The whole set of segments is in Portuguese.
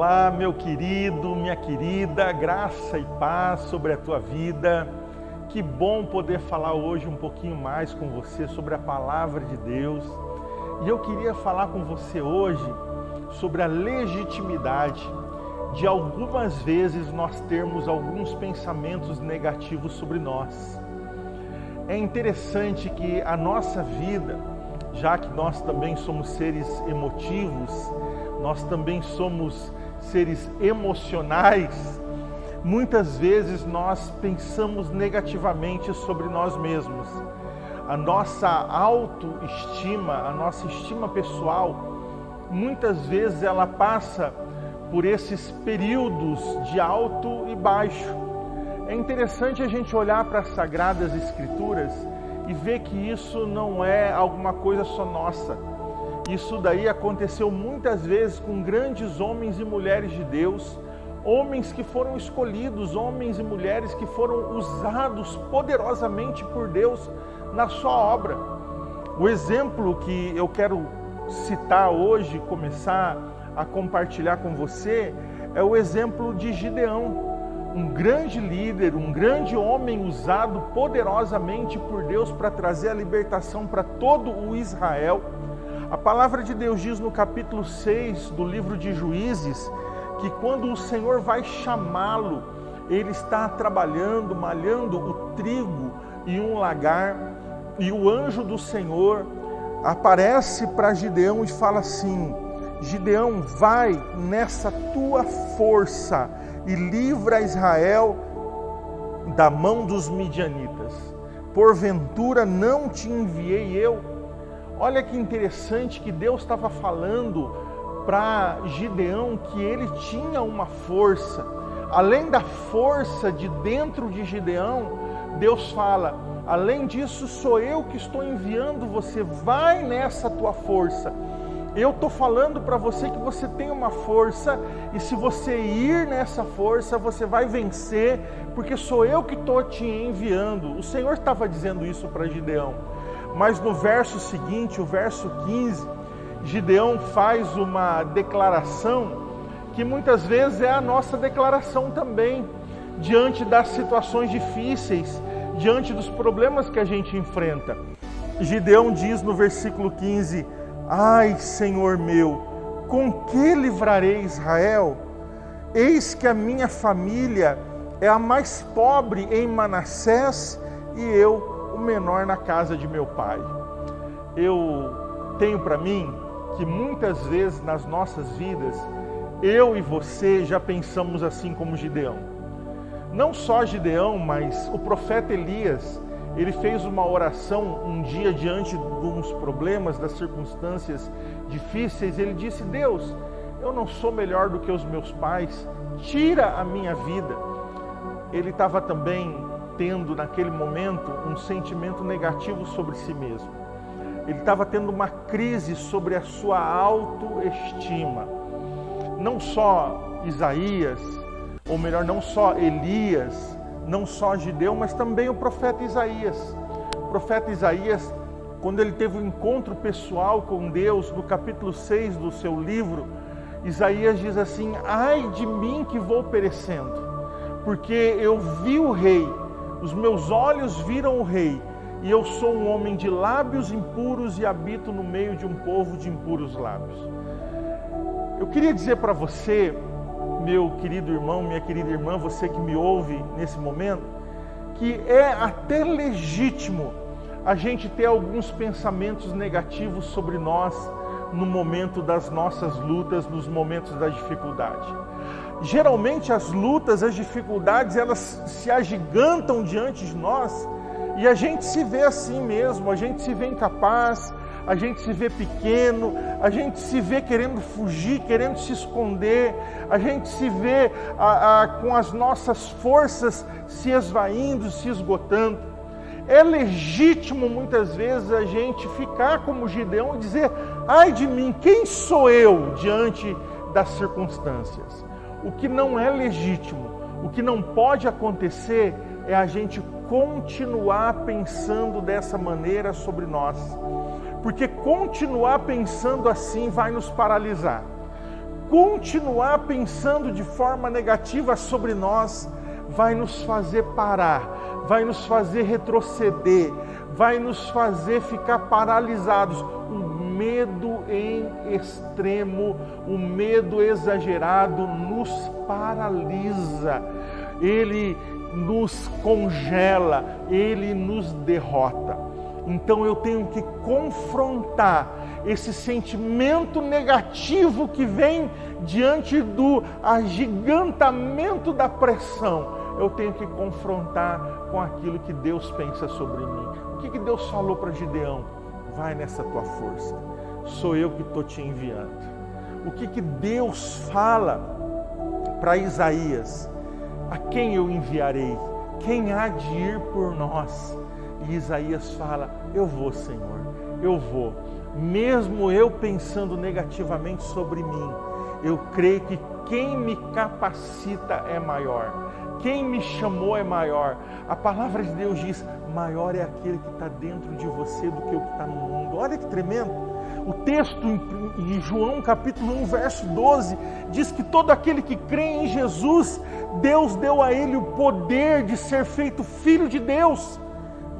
Olá, meu querido, minha querida, graça e paz sobre a tua vida. Que bom poder falar hoje um pouquinho mais com você sobre a palavra de Deus. E eu queria falar com você hoje sobre a legitimidade de algumas vezes nós termos alguns pensamentos negativos sobre nós. É interessante que a nossa vida, já que nós também somos seres emotivos, nós também somos seres emocionais, muitas vezes nós pensamos negativamente sobre nós mesmos. A nossa autoestima, a nossa estima pessoal, muitas vezes ela passa por esses períodos de alto e baixo. É interessante a gente olhar para as Sagradas Escrituras e ver que isso não é alguma coisa só nossa. Isso daí aconteceu muitas vezes com grandes homens e mulheres de Deus, homens que foram escolhidos, homens e mulheres que foram usados poderosamente por Deus na sua obra. O exemplo que eu quero citar hoje, começar a compartilhar com você, é o exemplo de Gideão, um grande líder, um grande homem usado poderosamente por Deus para trazer a libertação para todo o Israel. A palavra de Deus diz no capítulo 6 do livro de Juízes, que quando o Senhor vai chamá-lo, ele está trabalhando, malhando o trigo em um lagar, e o anjo do Senhor aparece para Gideão e fala assim: Gideão, vai nessa tua força e livra Israel da mão dos midianitas. Porventura não te enviei eu? Olha que interessante que Deus estava falando para Gideão que ele tinha uma força. Além da força de dentro de Gideão, Deus fala: além disso, sou eu que estou enviando você, vai nessa tua força. Eu estou falando para você que você tem uma força, e se você ir nessa força, você vai vencer, porque sou eu que estou te enviando. O Senhor estava dizendo isso para Gideão. Mas no verso seguinte, o verso 15, Gideão faz uma declaração que muitas vezes é a nossa declaração também, diante das situações difíceis, diante dos problemas que a gente enfrenta. Gideão diz no versículo 15: ai, Senhor meu, com que livrarei Israel? Eis que a minha família é a mais pobre em Manassés e eu o menor na casa de meu pai. Eu tenho para mim que muitas vezes nas nossas vidas, eu e você já pensamos assim como Gideão. Não só Gideão, mas o profeta Elias, ele fez uma oração um dia diante de uns problemas, das circunstâncias difíceis. Ele disse: Deus, eu não sou melhor do que os meus pais, tira a minha vida. Ele estava também tendo naquele momento um sentimento negativo sobre si mesmo. Ele estava tendo uma crise sobre a sua autoestima. Não só Isaías, ou melhor, não só Elias, não só Gideão, mas também o profeta Isaías. O profeta Isaías, quando ele teve um encontro pessoal com Deus, no capítulo 6 do seu livro, Isaías diz assim: ai de mim que vou perecendo, porque eu vi o rei, os meus olhos viram o rei, e eu sou um homem de lábios impuros e habito no meio de um povo de impuros lábios. Eu queria dizer para você, meu querido irmão, minha querida irmã, você que me ouve nesse momento, que é até legítimo a gente ter alguns pensamentos negativos sobre nós no momento das nossas lutas, nos momentos da dificuldade. Geralmente as lutas, as dificuldades, elas se agigantam diante de nós e a gente se vê assim mesmo, a gente se vê incapaz, a gente se vê pequeno, a gente se vê querendo fugir, querendo se esconder, a gente se vê com as nossas forças se esvaindo, se esgotando. É legítimo muitas vezes a gente ficar como Gideão e dizer: ai de mim, quem sou eu diante das circunstâncias? O que não é legítimo, o que não pode acontecer é a gente continuar pensando dessa maneira sobre nós. Porque continuar pensando assim vai nos paralisar. continuar pensando de forma negativa sobre nós vai nos fazer parar, vai nos fazer retroceder, vai nos fazer ficar paralisados. O medo em extremo, o medo exagerado nos paralisa, ele nos congela, ele nos derrota. Então eu tenho que confrontar esse sentimento negativo que vem diante do agigantamento da pressão. Eu tenho que confrontar com aquilo que Deus pensa sobre mim. O que Deus falou para Gideão? Vai nessa tua força, sou eu que estou te enviando. O que Deus fala para Isaías? A quem eu enviarei? Quem há de ir por nós? E Isaías fala, eu vou, Senhor, eu vou. Mesmo eu pensando negativamente sobre mim, eu creio que quem me capacita é maior. Quem me chamou é maior. A palavra de Deus diz, maior é aquele que está dentro de você do que o que está no mundo. Olha que tremendo. O texto em João capítulo 1, verso 12, diz que todo aquele que crê em Jesus, Deus deu a ele o poder de ser feito filho de Deus.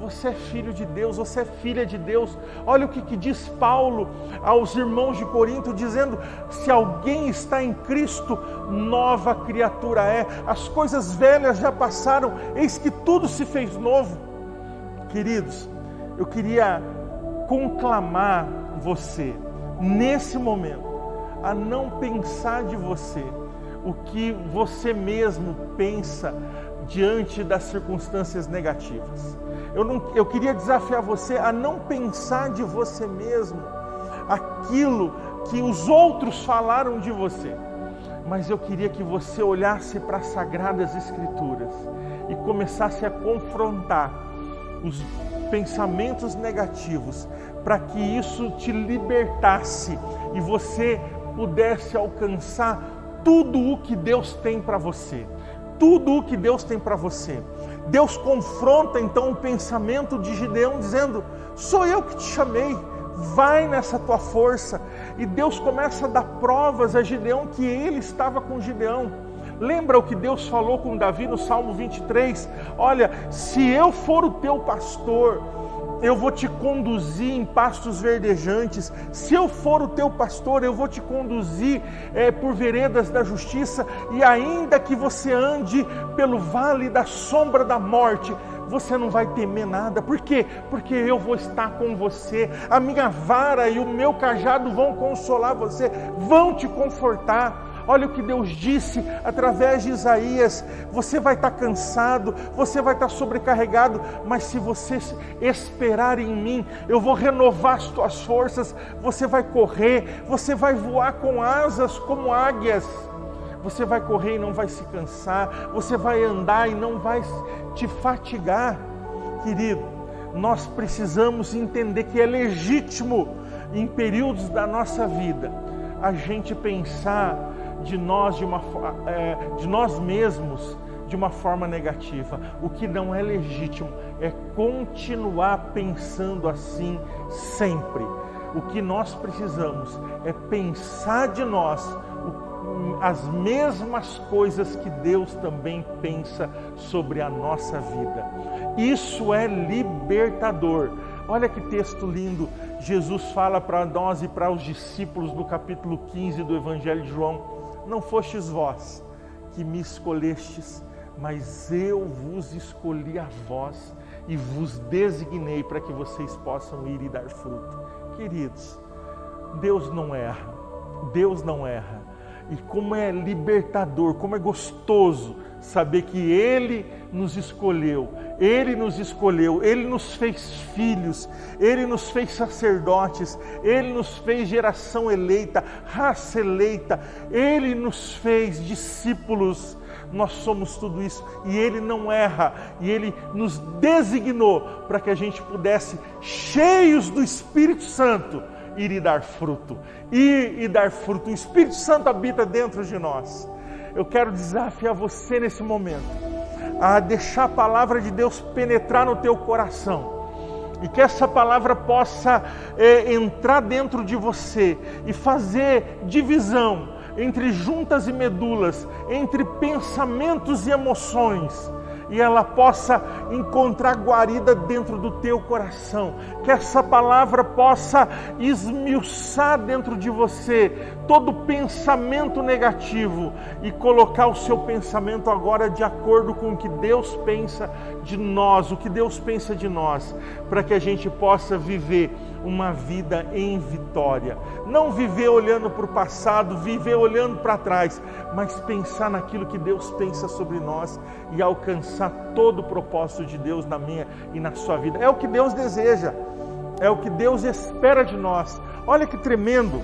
Você é filho de Deus, você é filha de Deus. Olha o que diz Paulo aos irmãos de Corinto, dizendo, se alguém está em Cristo, nova criatura é. As coisas velhas já passaram, eis que tudo se fez novo. Queridos, eu queria conclamar você, nesse momento, a não pensar de você o que você mesmo pensa diante das circunstâncias negativas. Eu queria desafiar você a não pensar de você mesmo aquilo que os outros falaram de você, mas eu queria que você olhasse para as Sagradas Escrituras e começasse a confrontar os pensamentos negativos, para que isso te libertasse e você pudesse alcançar tudo o que Deus tem para você. Tudo o que Deus tem para você. Deus confronta então o pensamento de Gideão dizendo, sou eu que te chamei, vai nessa tua força. E Deus começa a dar provas a Gideão que ele estava com Gideão. Lembra o que Deus falou com Davi no Salmo 23? Olha, se eu for o teu pastor, eu vou te conduzir em pastos verdejantes. Se eu for o teu pastor, eu vou te conduzir por veredas da justiça. E ainda que você ande pelo vale da sombra da morte, você não vai temer nada. Por quê? Porque eu vou estar com você. A minha vara e o meu cajado vão consolar você, vão te confortar. Olha o que Deus disse através de Isaías, você vai estar cansado, você vai estar sobrecarregado, mas se você esperar em mim, eu vou renovar as tuas forças, você vai correr, você vai voar com asas como águias, você vai correr e não vai se cansar, você vai andar e não vai te fatigar. Querido, nós precisamos entender que é legítimo, em períodos da nossa vida, a gente pensar de nós mesmos de uma forma negativa. O que não é legítimo é continuar pensando assim sempre. O que nós precisamos é pensar de nós as mesmas coisas que Deus também pensa sobre a nossa vida. Isso é libertador. Olha que texto lindo. Jesus fala para nós e para os discípulos no capítulo 15 do Evangelho de João. Não fostes vós que me escolhestes, mas eu vos escolhi a vós e vos designei para que vocês possam ir e dar fruto. Queridos, Deus não erra, Deus não erra. E como é libertador, como é gostoso saber que Ele nos escolheu, Ele nos fez filhos, Ele nos fez sacerdotes, Ele nos fez geração eleita, raça eleita, Ele nos fez discípulos. Nós somos tudo isso e Ele não erra, e Ele nos designou para que a gente pudesse, cheios do Espírito Santo, ir e dar fruto, ir e dar fruto. O Espírito Santo habita dentro de nós. Eu quero desafiar você nesse momento a deixar a palavra de Deus penetrar no teu coração e que essa palavra possa entrar dentro de você e fazer divisão entre juntas e medulas, entre pensamentos e emoções, e ela possa encontrar guarida dentro do teu coração, que essa palavra possa esmiuçar dentro de você todo pensamento negativo e colocar o seu pensamento agora de acordo com o que Deus pensa de nós, o que Deus pensa de nós, para que a gente possa viver uma vida em vitória. Não viver olhando para o passado, viver olhando para trás, mas pensar naquilo que Deus pensa sobre nós e alcançar todo o propósito de Deus na minha e na sua vida. É o que Deus deseja, é o que Deus espera de nós. Olha que tremendo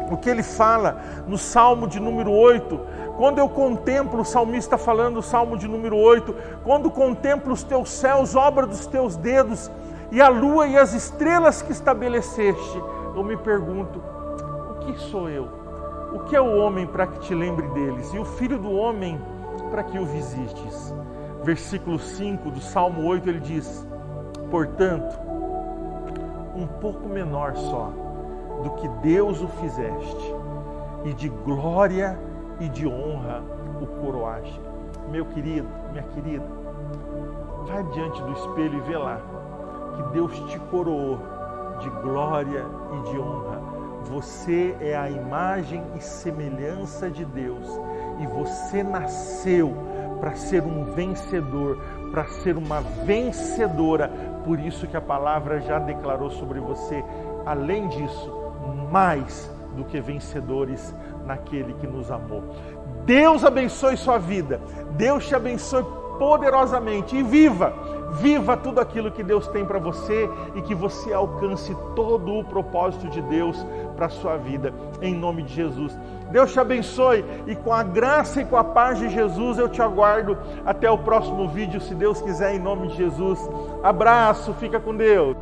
o que ele fala no Salmo de número 8, quando eu contemplo, o salmista falando no Salmo de número 8, quando contemplo os teus céus, obra dos teus dedos, e a lua e as estrelas que estabeleceste, eu me pergunto, o que sou eu? O que é o homem para que te lembre deles? E o filho do homem para que o visites? Versículo 5 do Salmo 8, ele diz, portanto, um pouco menor só do que Deus o fizeste, e de glória e de honra o coroaste. Meu querido, minha querida, vai diante do espelho e vê lá que Deus te coroou de glória e de honra. Você é a imagem e semelhança de Deus, e você nasceu para ser um vencedor, para ser uma vencedora. Por isso que a palavra já declarou sobre você, além disso, mais do que vencedores naquele que nos amou. Deus abençoe sua vida, Deus te abençoe poderosamente e viva tudo aquilo que Deus tem para você e que você alcance todo o propósito de Deus para a sua vida, em nome de Jesus. Deus te abençoe e com a graça e com a paz de Jesus eu te aguardo até o próximo vídeo, se Deus quiser, em nome de Jesus. Abraço, fica com Deus.